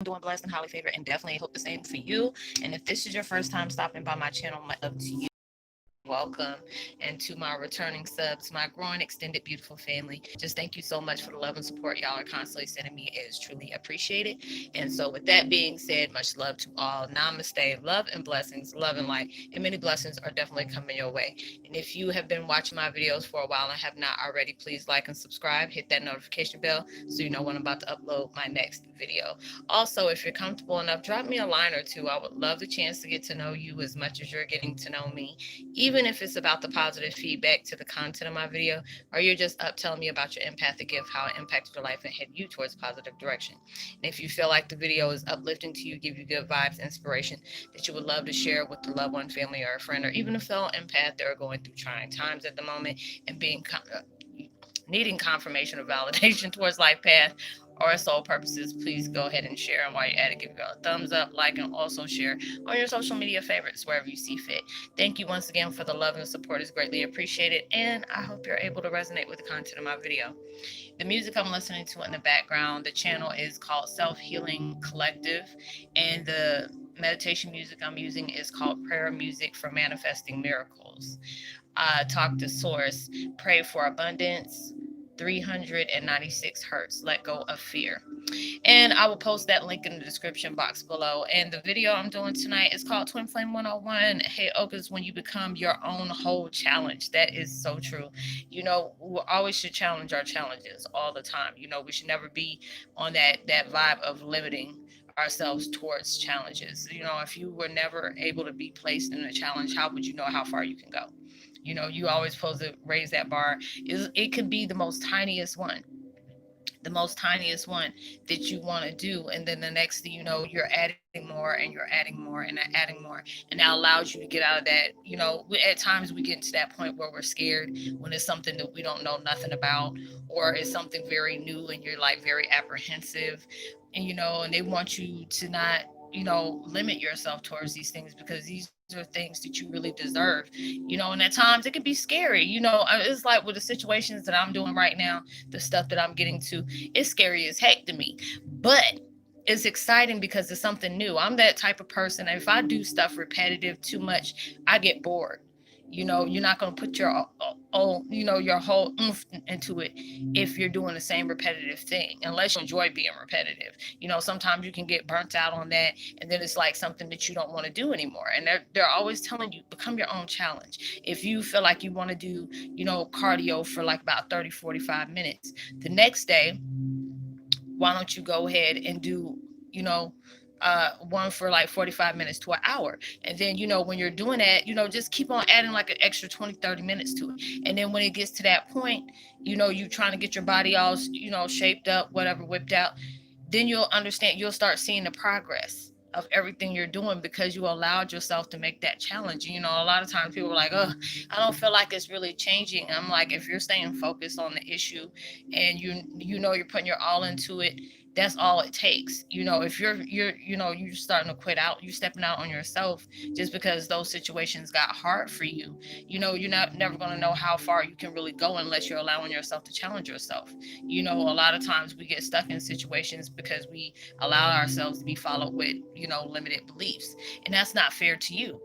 doing blessed and highly favored, and definitely hope the same for you. And if this is your first time stopping by my channel, my love to you. Welcome, and to my returning subs, my growing extended beautiful family, just thank you so much for the love and support y'all are constantly sending me. It is truly appreciated. And so with that being said, much love to all. Namaste, love and blessings, love and light, and many blessings are definitely coming your way. And if you have been watching my videos for a while and have not already, please like and subscribe, hit that notification bell so you know when I'm about to upload my next video. Also, if you're comfortable enough, drop me a line or two. I would love the chance to get to know you as much as you're getting to know me, even if it's about the positive feedback to the content of my video, or you're just up telling me about your empathic gift, how it impacted your life and head you towards positive direction. And if you feel like the video is uplifting to you, give you good vibes, inspiration that you would love to share with a loved one, family, or a friend, or even a fellow empath that are going through trying times at the moment and needing confirmation or validation towards life path or soul purposes, please go ahead and share. And while you're at it, give it a thumbs up, like, and also share on your social media favorites wherever you see fit. Thank you once again for the love and support is greatly appreciated, and I hope you're able to resonate with the content of my video. The music I'm listening to in the background, the channel is called Self Healing Collective, and the meditation music I'm using is called Prayer Music for Manifesting Miracles. Talk to Source, Pray for Abundance, 396 Hertz, Let Go of Fear. And I will post that link in the description box below. And the video I'm doing tonight is called Twin Flame 101, Heyokas, when you become your own whole challenge. That is so true. You know, we always should challenge our challenges all the time. You know, we should never be on that vibe of limiting ourselves towards challenges. You know, if you were never able to be placed in a challenge, how would you know how far you can go? You know, you always supposed to raise that bar. It could be the most tiniest one that you want to do, and then the next thing you know, you're adding more and you're adding more and adding more, and that allows you to get out of that. You know, at times we get to that point where we're scared when it's something that we don't know nothing about, or it's something very new and you're like very apprehensive, and and they want you to not limit yourself towards these things, because these are things that you really deserve. And at times it can be scary. It's like with the situations that I'm doing right now, the stuff that I'm getting to, it's scary as heck to me, but it's exciting because it's something new. I'm that type of person. If I do stuff repetitive too much, I get bored. You're not going to put your whole oomph into it if you're doing the same repetitive thing, unless you enjoy being repetitive. Sometimes you can get burnt out on that, and then it's like something that you don't want to do anymore. And they're always telling you, become your own challenge. If you feel like you want to do, cardio for like about 30-45 minutes, the next day, why don't you go ahead and do, one for like 45 minutes to an hour. And then, when you're doing that, just keep on adding like an extra 20-30 minutes to it. And then when it gets to that point, you trying to get your body all, shaped up, whatever, whipped out, then you'll start seeing the progress of everything you're doing, because you allowed yourself to make that challenge. A lot of times people are like, oh, I don't feel like it's really changing. I'm like, if you're staying focused on the issue and you're putting your all into it, that's all it takes. If you're starting to quit out, you're stepping out on yourself just because those situations got hard for you. You're never going to know how far you can really go unless you're allowing yourself to challenge yourself. A lot of times we get stuck in situations because we allow ourselves to be followed with, limited beliefs. And that's not fair to you,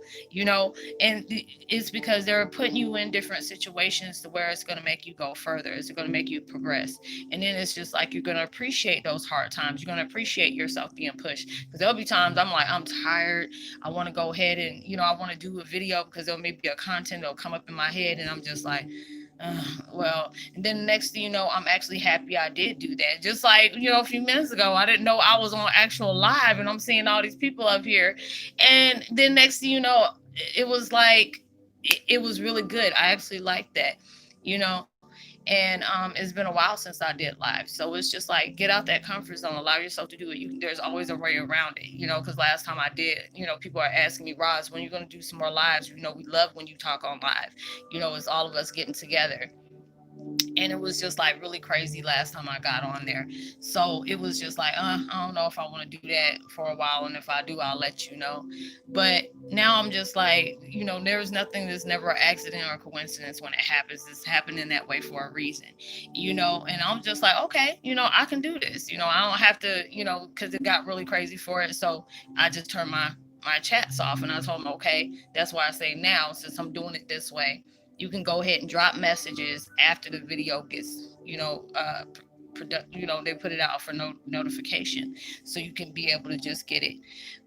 and it's because they're putting you in different situations to where it's going to make you go further. It's going to make you progress. And then it's just like, you're going to appreciate those hard times. You're going to appreciate yourself being pushed, because there'll be times I'm like, I'm tired. I want to go ahead and, I want to do a video because there'll maybe a content that'll come up in my head. And I'm just like, well, and then the next thing you know, I'm actually happy I did do that. Just like, a few minutes ago, I didn't know I was on actual live and I'm seeing all these people up here. And then next thing you know, it was like, it was really good. I actually liked that, and it's been a while since I did live. So it's just like, get out that comfort zone, allow yourself to do it. There's always a way around it, because last time I did, people are asking me, Roz, when you're going to do some more lives? We love when you talk on live. It's all of us getting together. And it was just like really crazy last time I got on there. So it was just like, I don't know if I want to do that for a while, and if I do, I'll let you know. But now I'm just like, there's nothing that's never an accident or coincidence when it happens. It's happening that way for a reason, and I'm just like, okay, I can do this. I don't have to, because it got really crazy for it. So I just turned my chats off, and I told them, okay, that's why I say now, since I'm doing it this way, you can go ahead and drop messages after the video gets, they put it out for notification, so you can be able to just get it.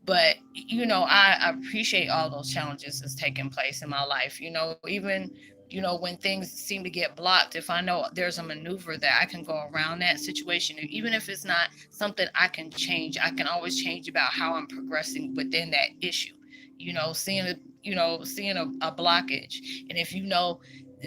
But I appreciate all those challenges that's taking place in my life. Even when things seem to get blocked, if I know there's a maneuver that I can go around that situation, even if it's not something I can change, I can always change about how I'm progressing within that issue. Seeing a blockage, and if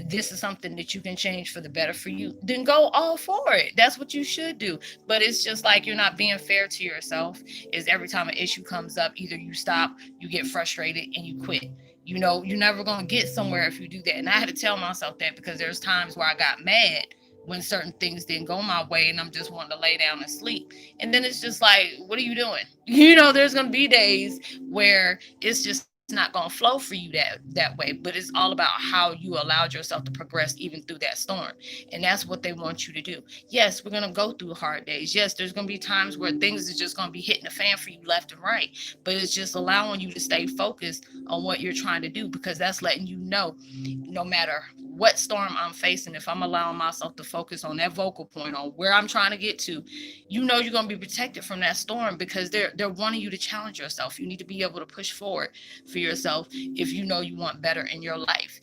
this is something that you can change for the better for you, then go all for it. That's what you should do. But it's just like, you're not being fair to yourself. Is every time an issue comes up, either you stop, you get frustrated, and you quit. You're never going to get somewhere if you do that. And I had to tell myself that, because there's times where I got mad when certain things didn't go my way, and I'm just wanting to lay down and sleep. And then it's just like, what are you doing? There's going to be days where it's just not going to flow for you that way, but it's all about how you allowed yourself to progress even through that storm. And that's what they want you to do. Yes, we're going to go through hard days. Yes, there's going to be times where things is just going to be hitting the fan for you left and right, but it's just allowing you to stay focused on what you're trying to do, because that's letting you know, no matter what storm I'm facing, if I'm allowing myself to focus on that vocal point, on where I'm trying to get to, you're going to be protected from that storm, because they're wanting you to challenge yourself. You need to be able to push forward for yourself if you want better in your life.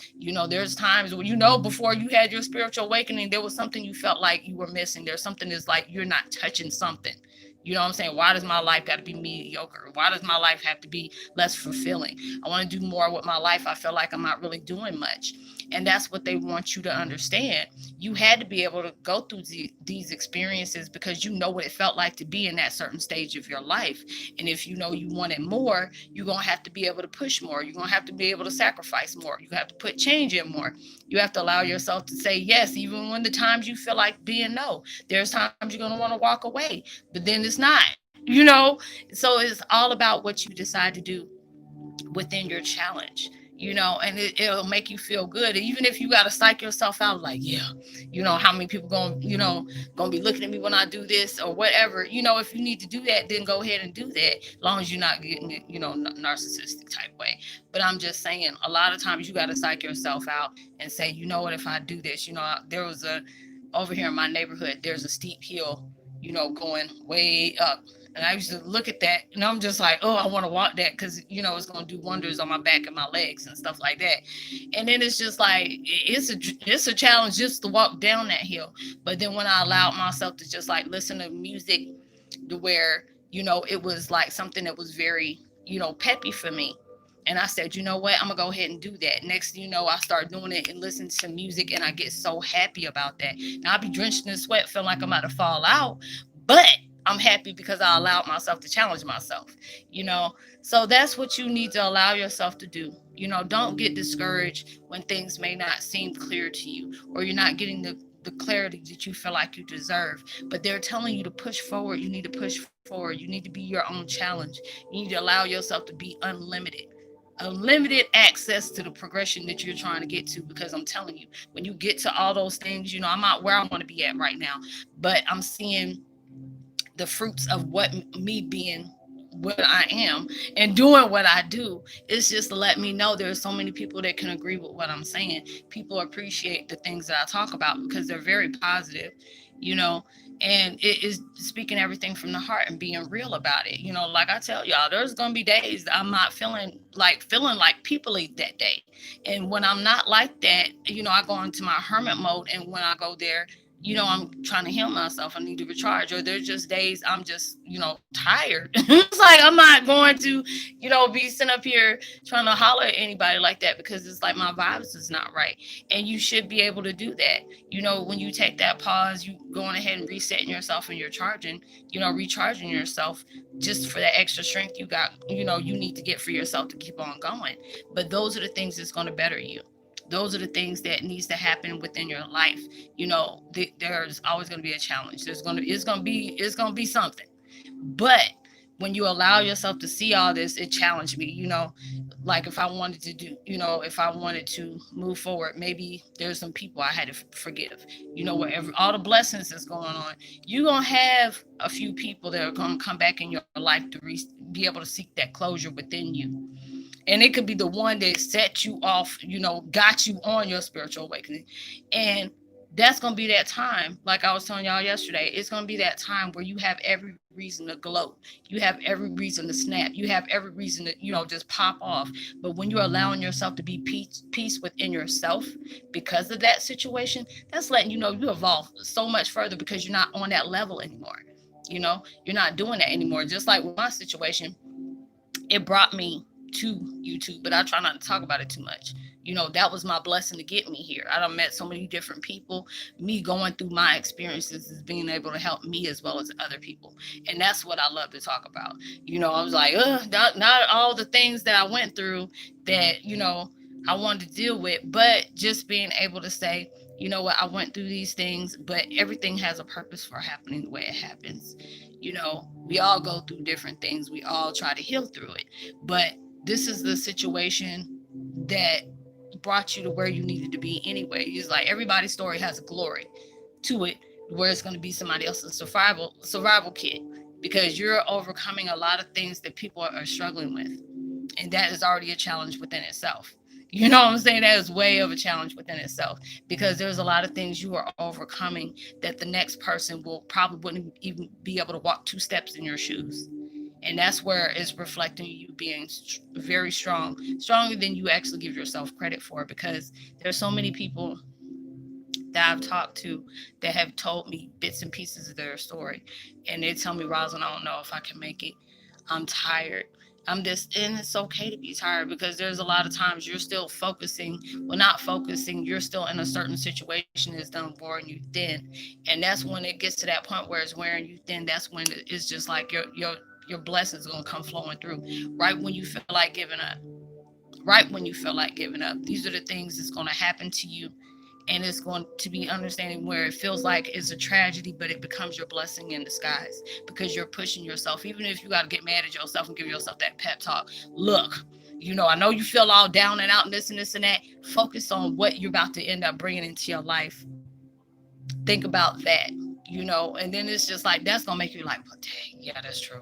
There's times when, before you had your spiritual awakening, there was something you felt like you were missing. There's something that's like you're not touching something. You know what I'm saying? Why does my life got to be mediocre? Why does my life have to be less fulfilling? I want to do more with my life. I feel like I'm not really doing much. And that's what they want you to understand. You had to be able to go through these experiences, because you know what it felt like to be in that certain stage of your life. And if you wanted more, you're going to have to be able to push more. You're going to have to be able to sacrifice more. You have to put change in more. You have to allow yourself to say yes, even when the times you feel like being no. There's times you're going to want to walk away, but then it's not. So it's all about what you decide to do within your challenge, and it'll make you feel good. Even if you got to psych yourself out, like, yeah, how many people gonna be looking at me when I do this or whatever. If you need to do that, then go ahead and do that, as long as you're not getting it, narcissistic type way. But I'm just saying, a lot of times you got to psych yourself out and say, what, if I do this, there was over here in my neighborhood, there's a steep hill, going way up. And I used to look at that, and I'm just like, oh, I want to walk that, because, it's going to do wonders on my back and my legs and stuff like that. And then it's just like, it's a challenge just to walk down that hill. But then when I allowed myself to just like listen to music, to where, it was like something that was very, peppy for me. And I said, you know what, I'm going to go ahead and do that. Next thing you know, I start doing it and listening to music, and I get so happy about that. Now, I'll be drenched in sweat, feeling like I'm about to fall out. But I'm happy because I allowed myself to challenge myself, So that's what you need to allow yourself to do. Don't get discouraged when things may not seem clear to you, or you're not getting the clarity that you feel like you deserve. But they're telling you to push forward. You need to push forward. You need to be your own challenge. You need to allow yourself to be unlimited access to the progression that you're trying to get to. Because I'm telling you, when you get to all those things, I'm not where I want to be at right now, but I'm seeing the fruits of what me being what I am and doing what I do. Is just to let me know there's so many people that can agree with what I'm saying. People appreciate the things that I talk about, because they're very positive, and it is speaking everything from the heart and being real about it. Like I tell y'all, there's going to be days that I'm not feeling like people eat that day. And when I'm not like that, I go into my hermit mode. And when I go there, I'm trying to heal myself. I need to recharge. Or there's just days I'm just, tired. It's like, I'm not going to, be sitting up here trying to holler at anybody like that, because it's like my vibes is not right. And you should be able to do that. When you take that pause, you going ahead and resetting yourself, and you're charging, recharging yourself just for that extra strength you got, you need to get for yourself to keep on going. But those are the things that's going to better you. Those are the things that needs to happen within your life. You know, there's always going to be a challenge. It's going to be something. But when you allow yourself to see all this, it challenged me, you know, like if I wanted to do, you know, if I wanted to move forward, maybe there's some people I had to forgive, you know, wherever all the blessings that's going on, you're going to have a few people that are going to come back in your life to be able to seek that closure within you. And it could be the one that set you off, you know, got you on your spiritual awakening. And that's going to be that time, like I was telling y'all yesterday, it's going to be that time where you have every reason to gloat. You have every reason to snap. You have every reason to, you know, just pop off. But when you're allowing yourself to be peace within yourself because of that situation, that's letting you know you evolve so much further because you're not on that level anymore. You know, you're not doing that anymore. Just like with my situation, it brought me to YouTube, but I try not to talk about it too much. You know, that was my blessing to get me here. I done met so many different people. Me going through my experiences is being able to help me as well as other people. And that's what I love to talk about. You know, I was like, not all the things that I went through that, you know, I wanted to deal with, but just being able to say, you know what, I went through these things, but everything has a purpose for happening the way it happens. You know, we all go through different things. We all try to heal through it. But this is the situation that brought you to where you needed to be anyway. It's like everybody's story has a glory to it, where it's going to be somebody else's survival kit, because you're overcoming a lot of things that people are struggling with. And that is already a challenge within itself. You know what I'm saying? That is way of a challenge within itself, because there's a lot of things you are overcoming that the next person will probably wouldn't even be able to walk 2 steps in your shoes. And that's where it's reflecting you being very strong, stronger than you actually give yourself credit for, because there's so many people that I've talked to that have told me bits and pieces of their story. And they tell me, Roslynn, I don't know if I can make it. I'm tired. I'm just, and it's okay to be tired, because there's a lot of times you're still focusing, well, not focusing, you're still in a certain situation that's done wearing you thin. And that's when it gets to that point where it's wearing you thin. That's when it's just like your blessings gonna come flowing through right when you feel like giving up. Right when you feel like giving up. These are the things that's gonna happen to you, and it's going to be understanding where it feels like it's a tragedy, but it becomes your blessing in disguise, because you're pushing yourself. Even if you got to get mad at yourself and give yourself that pep talk, look, you know, I know you feel all down and out and this and that. Focus on what you're about to end up bringing into your life. Think about that, you know, and then it's just like, that's gonna make you like, well, dang, yeah, that's true,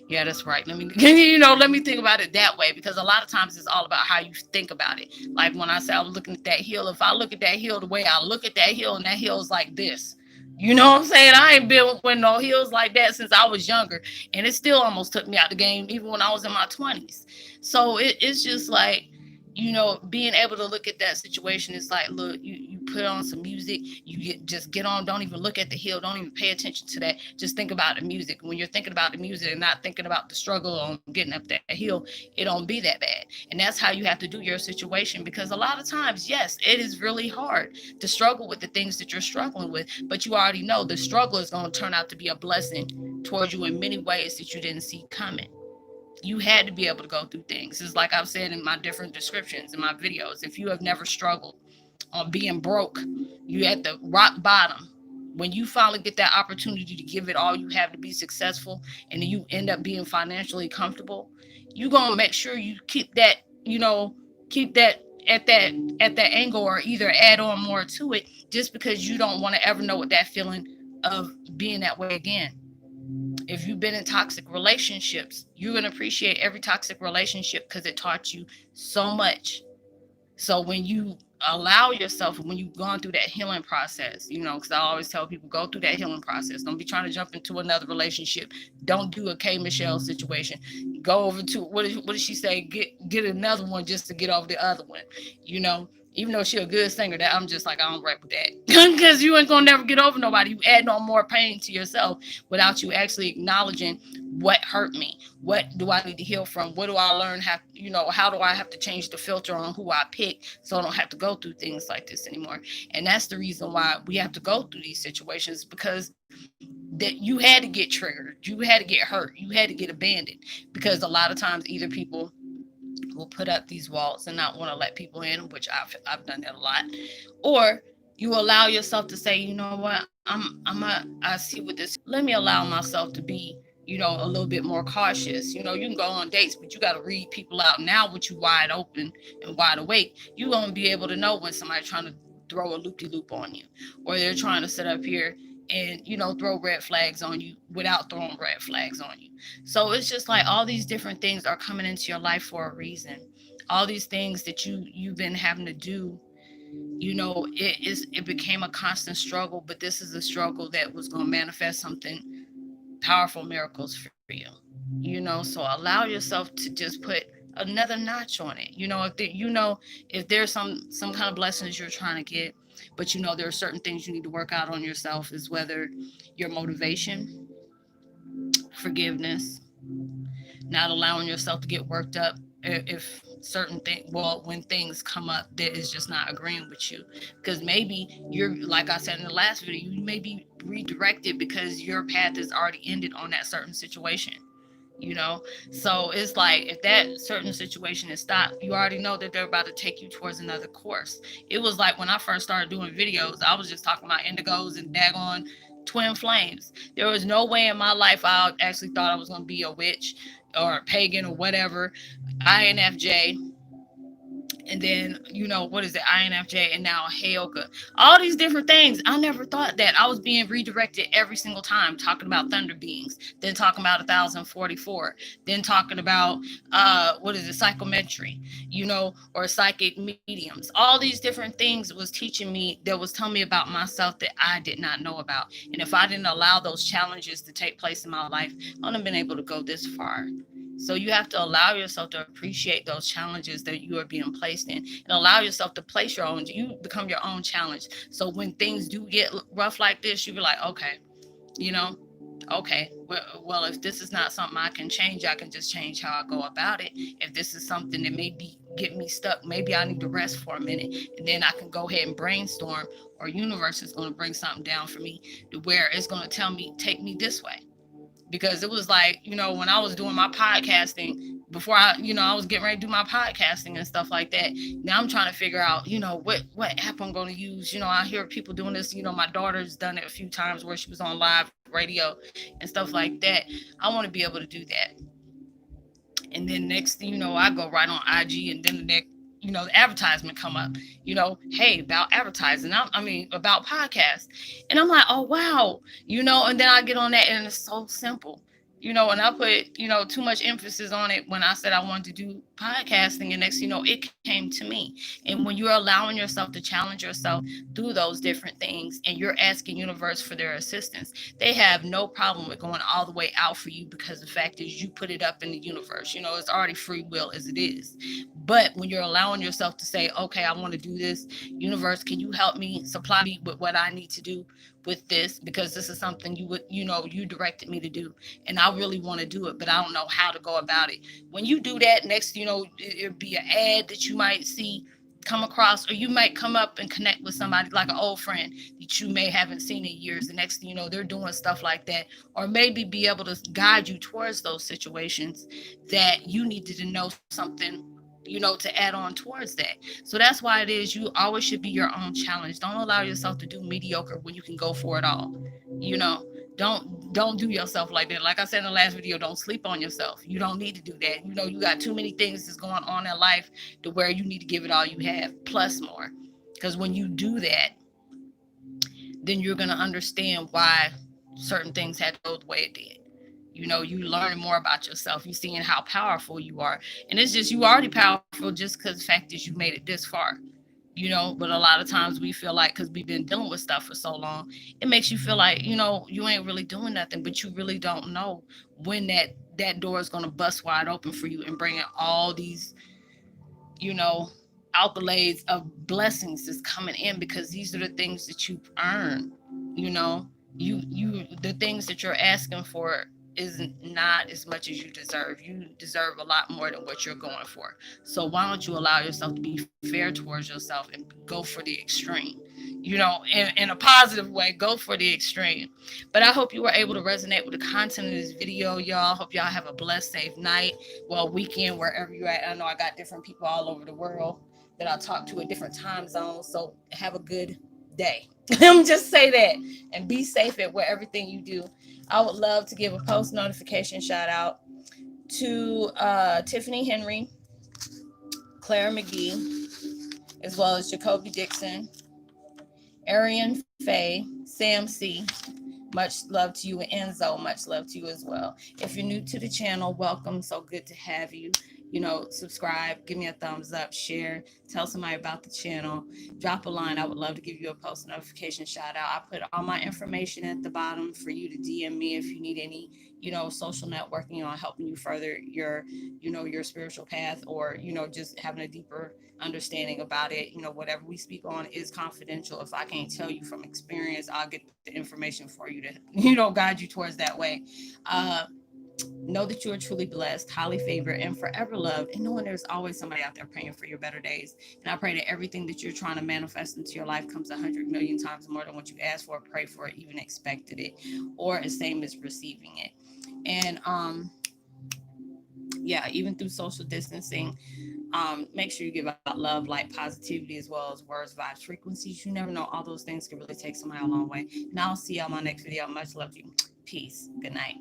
yeah, that's right, let me you know, let me think about it that way, because a lot of times it's all about how you think about it. Like when I say I was looking at that hill, if I look at that hill the way I look at that hill, and that hill is like this, you know what I'm saying? I ain't been with no hills like that since I was younger, and it still almost took me out the game even when I was in my 20s. So it's just like, you know, being able to look at that situation is like, look, you put on some music, just get on, don't even look at the hill, don't even pay attention to that, just think about the music. When you're thinking about the music and not thinking about the struggle on getting up that hill, it don't be that bad. And that's how you have to do your situation, because a lot of times, yes, it is really hard to struggle with the things that you're struggling with, but you already know the struggle is going to turn out to be a blessing towards you in many ways that you didn't see coming. You had to be able to go through things. It's like I've said in my different descriptions in my videos. If you have never struggled on being broke, you at the rock bottom. When you finally get that opportunity to give it all you have to be successful, and then you end up being financially comfortable, you're gonna make sure you keep that, you know, keep that at that angle, or either add on more to it, just because you don't want to ever know what that feeling of being that way again. If you've been in toxic relationships, you're going to appreciate every toxic relationship because it taught you so much. So when you allow yourself, when you've gone through that healing process, you know, because I always tell people, go through that healing process. Don't be trying to jump into another relationship. Don't do a K Michelle situation. Go over to, what did she say? Get another one just to get over the other one, you know. Even though she's a good singer, that I'm just like, I don't rap with that. Because you ain't gonna never get over nobody. You add no more pain to yourself without you actually acknowledging what hurt me. What do I need to heal from? What do I learn? How do I have to change the filter on who I pick, so I don't have to go through things like this anymore? And that's the reason why we have to go through these situations, because that you had to get triggered, you had to get hurt, you had to get abandoned, because a lot of times either people will put up these walls and not want to let people in, which I've done that a lot. Or you allow yourself to say, you know what, I see what this, let me allow myself to be, a little bit more cautious. You can go on dates, but you got to read people out. Now with you wide open and wide awake, you're going to be able to know when somebody's trying to throw a loop-de-loop on you, or they're trying to sit up here and throw red flags on you without throwing red flags on you. So it's just like all these different things are coming into your life for a reason. All these things that you've been having to do, it became a constant struggle, but this is a struggle that was going to manifest something powerful, miracles for you. So allow yourself to just put another notch on it. If there's some kind of blessings you're trying to get, but there are certain things you need to work out on yourself, is whether your motivation, forgiveness, not allowing yourself to get worked up if certain things, well, when things come up that is just not agreeing with you, because maybe you're, like I said in the last video, you may be redirected because your path is already ended on that certain situation. So it's like, if that certain situation is stopped, you already know that they're about to take you towards another course. It was like when I first started doing videos, I was just talking about indigos and daggone twin flames. There was no way in my life I actually thought I was going to be a witch or a pagan or whatever. INFJ, and then what is it, INFJ, and now Heyoka, all these different things. I never thought that I was being redirected every single time, talking about thunder beings, then talking about 1044, then talking about what is it, psychometry, or psychic mediums. All these different things was teaching me, that was telling me about myself that I did not know about. And if I didn't allow those challenges to take place in my life, I wouldn't have been able to go this far. So you have to allow yourself to appreciate those challenges that you are being placed in, and allow yourself to place your own, you become your own challenge. So when things do get rough like this, you be like, okay, okay, well, if this is not something I can change, I can just change how I go about it. If this is something that maybe get me stuck, maybe I need to rest for a minute, and then I can go ahead and brainstorm, or universe is going to bring something down for me to where it's going to tell me, take me this way. Because it was like, when I was doing my podcasting, before I was getting ready to do my podcasting and stuff like that. Now I'm trying to figure out, what app I'm going to use. I hear people doing this. My daughter's done it a few times where she was on live radio and stuff like that. I want to be able to do that. And then next thing I go right on IG, and then the next, the advertisement come up, hey, about advertising. About podcasts. And I'm like, oh, wow. And then I get on that, and it's so simple. And I put, too much emphasis on it when I said I wanted to do podcasting, and next, it came to me. And when you're allowing yourself to challenge yourself through those different things, and you're asking universe for their assistance, they have no problem with going all the way out for you, because the fact is you put it up in the universe. It's already free will as it is. But when you're allowing yourself to say, okay, I want to do this, universe, can you help me, supply me with what I need to do with this, because this is something you directed me to do, and I really want to do it, but I don't know how to go about it. When you do that, next, it'll be an ad that you might see come across, or you might come up and connect with somebody like an old friend that you may haven't seen in years. The next thing they're doing stuff like that, or maybe be able to guide you towards those situations that you needed to know something, to add on towards that. So that's why it is, you always should be your own challenge. Don't allow yourself to do mediocre when you can go for it all. Don't do yourself like that. Like I said in the last video, don't sleep on yourself. You don't need to do that. You got too many things that's going on in life to where you need to give it all you have, plus more. Because when you do that, then you're going to understand why certain things had to go the way it did. You learn more about yourself. You seeing how powerful you are. And it's just, you already powerful just because the fact is you made it this far. But a lot of times we feel like, because we've been dealing with stuff for so long, it makes you feel like, you ain't really doing nothing, but you really don't know when that door is going to bust wide open for you and bring in all these, accolades of blessings that's coming in, because these are the things that you've earned. The things that you're asking for is not as much as you deserve. You deserve a lot more than what you're going for. So why don't you allow yourself to be fair towards yourself and go for the extreme? in a positive way. Go for the extreme. But I hope you were able to resonate with the content of this video, y'all. Hope y'all have a blessed, safe night, well, weekend, wherever you're at. I know I got different people all over the world that I talk to at different time zones. So have a good day. I'm just say that, and be safe at where everything you do. I would love to give a post notification shout out to Tiffany Henry, Claire McGee, as well as Jacoby Dixon, Arian Faye, Sam C. Much love to you, and Enzo. Much love to you as well. If you're new to the channel, welcome. So good to have you. Subscribe, give me a thumbs up, share, tell somebody about the channel, drop a line. I would love to give you a post notification shout out. I put all my information at the bottom for you to DM me if you need any, social networking on helping you further your spiritual path, or, just having a deeper understanding about it. Whatever we speak on is confidential. If I can't tell you from experience, I'll get the information for you to, guide you towards that way. Uh, Know that you are truly blessed, highly favored, and forever loved. And knowing there's always somebody out there praying for your better days. And I pray that everything that you're trying to manifest into your life comes 100 million times more than what you asked for, prayed for, even expected it, or the same as receiving it. And yeah, even through social distancing, make sure you give out love, light, positivity, as well as words, vibes, frequencies. You never know. All those things can really take somebody a long way. And I'll see you on my next video. Much love to you. Peace. Good night.